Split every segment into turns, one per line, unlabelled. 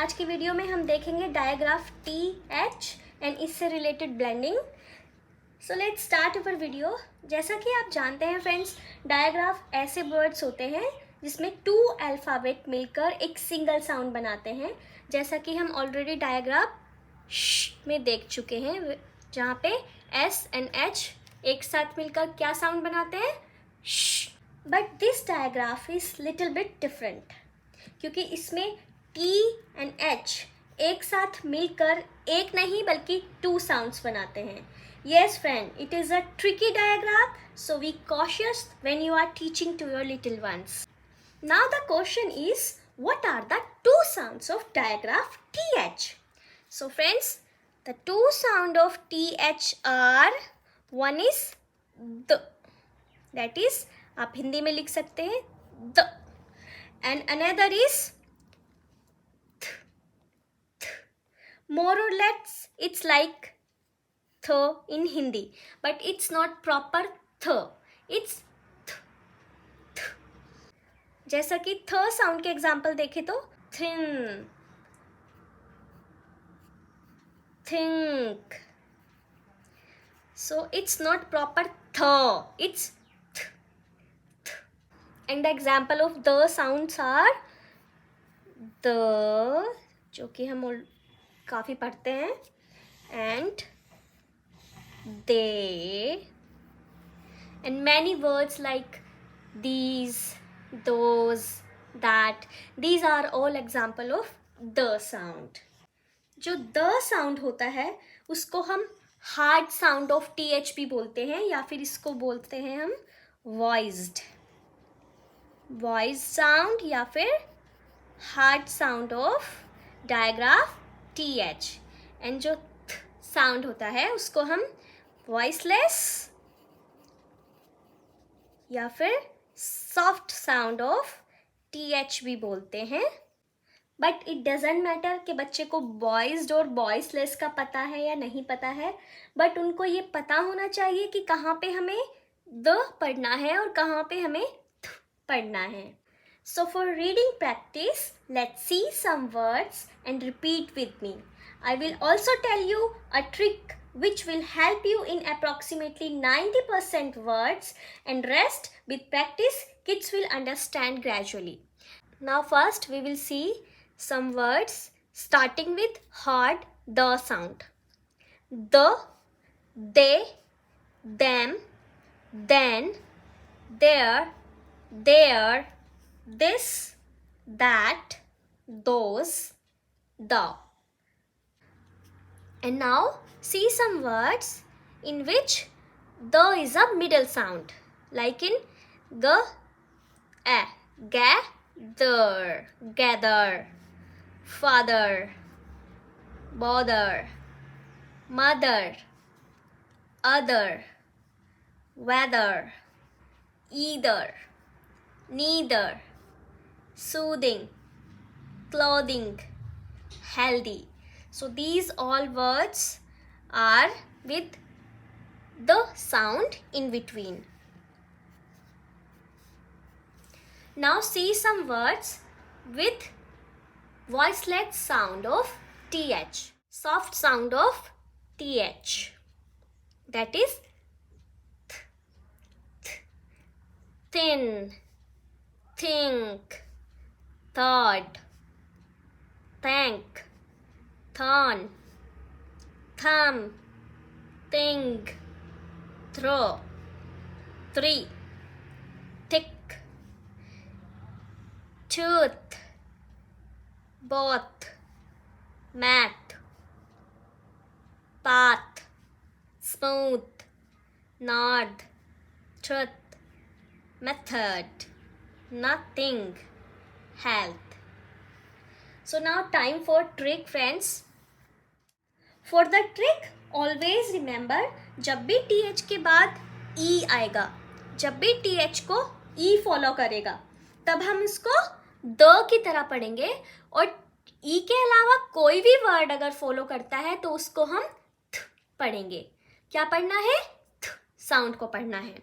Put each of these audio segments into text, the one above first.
आज की वीडियो में हम देखेंगे डायग्राफ टी एच एंड इससे related blending. So let's start our video. जैसा कि आप जानते हैं फ्रेंड्स, डायग्राफ ऐसे वर्ड्स होते हैं जिसमें 2 अल्फ़ाबेट मिलकर एक सिंगल साउंड बनाते हैं, जैसा कि हम ऑलरेडी डायग्राफ श में देख चुके हैं, जहाँ पे एस एंड एच एक साथ मिलकर क्या साउंड बनाते हैं, श। But this digraph is little bit different, क्योंकि इसमें टी एंड एच एक साथ मिलकर एक नहीं बल्कि 2 साउंड्स बनाते हैं। Yes friend, it is a tricky diagram, so be cautious when you are teaching to your little ones. Now the question is, what are the 2 sounds of digraph TH? So friends, the 2 sound of TH are, one is the, that is आप हिंदी में लिख सकते हैं the, and another is more or less it's like th in Hindi, but it's not proper th, it's th, th. जैसा कि थ sound के example देखें तो thin, think, so it's not proper th, it's th, th. And the example of the sounds are the, जो कि हम काफ़ी पढ़ते हैं, and they, and many words like these, those, that. These are all example of the sound. जो the sound होता है उसको हम hard sound of th भी बोलते हैं, या फिर इसको बोलते हैं हम voiced sound या फिर hard sound of digraph th. and जो sound होता है उसको हम voiceless या फिर सॉफ्ट साउंड ऑफ th भी बोलते हैं। बट इट डजेंट मैटर कि बच्चे को वॉइस्ड और वॉइसलेस का पता है या नहीं पता है, बट उनको ये पता होना चाहिए कि कहाँ पे हमें द पढ़ना है और कहाँ पे हमें थ पढ़ना है। So for reading practice, let's see some words and repeat with me. I will also tell you a trick which will help you in approximately 90% words, and rest with practice kids will understand gradually. Now first we will see some words starting with hard the sound. The, they, them, then, there, their, this, that, those, the. And now see some words in which the is a middle sound, like in gather, gather, father, bother, mother, other, weather, either, neither, soothing, clothing, healthy. So these all words are with the sound in between. Now see some words with voiceless sound of th, soft sound of th. That is th, th, thin, think, third, thank, thorn, thumb, thing, throw, three, thick, tooth, both, math, path, smooth, nod, truth, method, nothing, health. So now time for trick friends. For the trick, always remember, जब भी th के बाद e आएगा, जब भी th को e follow करेगा, तब हम इसको द की तरह पढ़ेंगे, और e के अलावा कोई भी वर्ड अगर फॉलो करता है तो उसको हम थ पढ़ेंगे। क्या पढ़ना है? थ साउंड को पढ़ना है।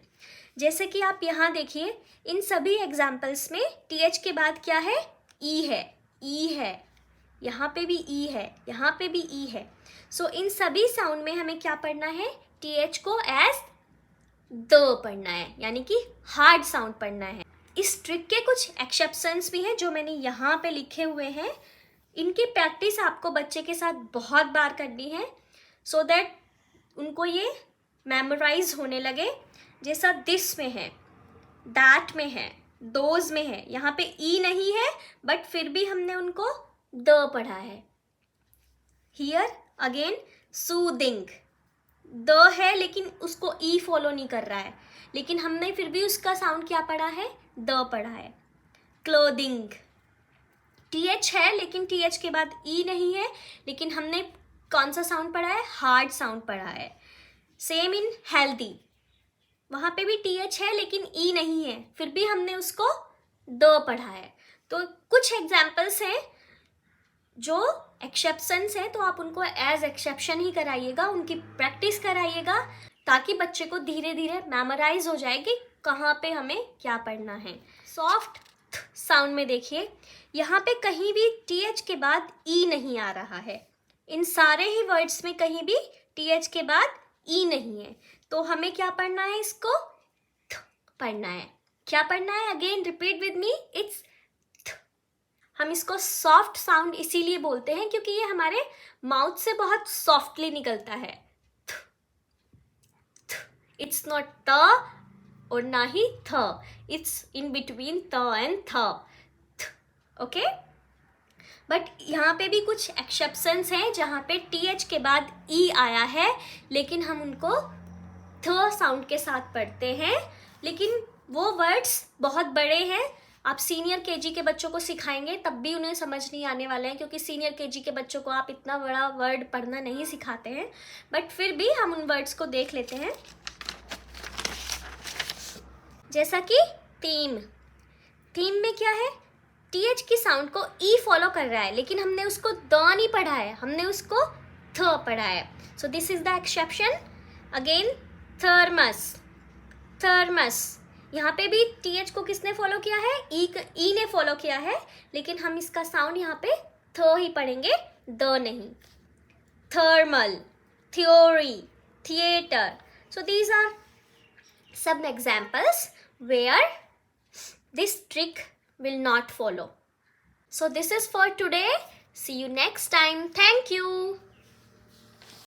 जैसे कि आप यहाँ देखिए, इन सभी एग्जाम्पल्स में th के बाद क्या है? ई है, ई है। यहाँ पे भी ई है, यहाँ पे भी ई है। सो इन सभी साउंड में हमें क्या पढ़ना है, TH को एज द पढ़ना है, यानी कि हार्ड साउंड पढ़ना है। इस ट्रिक के कुछ एक्सेप्शंस भी हैं जो मैंने यहाँ पे लिखे हुए हैं। इनकी प्रैक्टिस आपको बच्चे के साथ बहुत बार करनी है सो दैट उनको ये मेमोराइज होने लगे। जैसा दिस में है, दैट में है, दोज में है, यहाँ पे ई नहीं है बट फिर भी हमने उनको द पढ़ा है। हियर अगेन सूदिंग, द है लेकिन उसको ई फॉलो नहीं कर रहा है, लेकिन हमने फिर भी उसका साउंड क्या पढ़ा है, द पढ़ा है। क्लोदिंग, TH है लेकिन TH के बाद ई नहीं है, लेकिन हमने कौन सा साउंड पढ़ा है, हार्ड साउंड पढ़ा है। सेम इन हेल्दी, वहाँ पे भी TH है लेकिन ई नहीं है, फिर भी हमने उसको द पढ़ा है। तो कुछ एग्जाम्पल्स हैं जो एक्सेप्शंस हैं, तो आप उनको एज एक्सेप्शन ही कराइएगा, उनकी प्रैक्टिस कराइएगा ताकि बच्चे को धीरे धीरे मेमोराइज हो जाए कि कहाँ पे हमें क्या पढ़ना है। सॉफ्ट साउंड में देखिए, यहाँ पे कहीं भी TH के बाद ई नहीं आ रहा है। इन सारे ही वर्ड्स में कहीं भी TH के बाद ई नहीं है, तो हमें क्या पढ़ना है, इसको पढ़ना है। क्या पढ़ना है, again repeat with me, it's. हम इसको सॉफ्ट साउंड इसीलिए बोलते हैं क्योंकि ये हमारे माउथ से बहुत सॉफ्टली निकलता है। इट्स नॉट त और ना ही थ, इट्स इन बिटवीन त एंड थ। ओके, बट यहाँ पे भी कुछ एक्सेप्शंस हैं जहाँ पे TH के बाद ई आया है लेकिन हम उनको थ साउंड के साथ पढ़ते हैं, लेकिन वो वर्ड्स बहुत बड़े हैं। आप सीनियर KG के बच्चों को सिखाएंगे तब भी उन्हें समझ नहीं आने वाले हैं, क्योंकि सीनियर KG के बच्चों को आप इतना बड़ा वर्ड पढ़ना नहीं सिखाते हैं। बट फिर भी हम उन वर्ड्स को देख लेते हैं, जैसा कि थीम। थीम में क्या है, TH की साउंड को ई फॉलो कर रहा है लेकिन हमने उसको द नहीं पढ़ा है, हमने उसको थ पढ़ा है। So this is the exception. Again thermos, thermos, यहाँ पे भी TH को किसने फॉलो किया है, ई ने फॉलो किया है, लेकिन हम इसका साउंड यहाँ पे थ ही पढ़ेंगे, द नहीं। Thermal, theory, theatre. So these are some examples where this trick will not follow. So this is for today. See you next time. Thank you.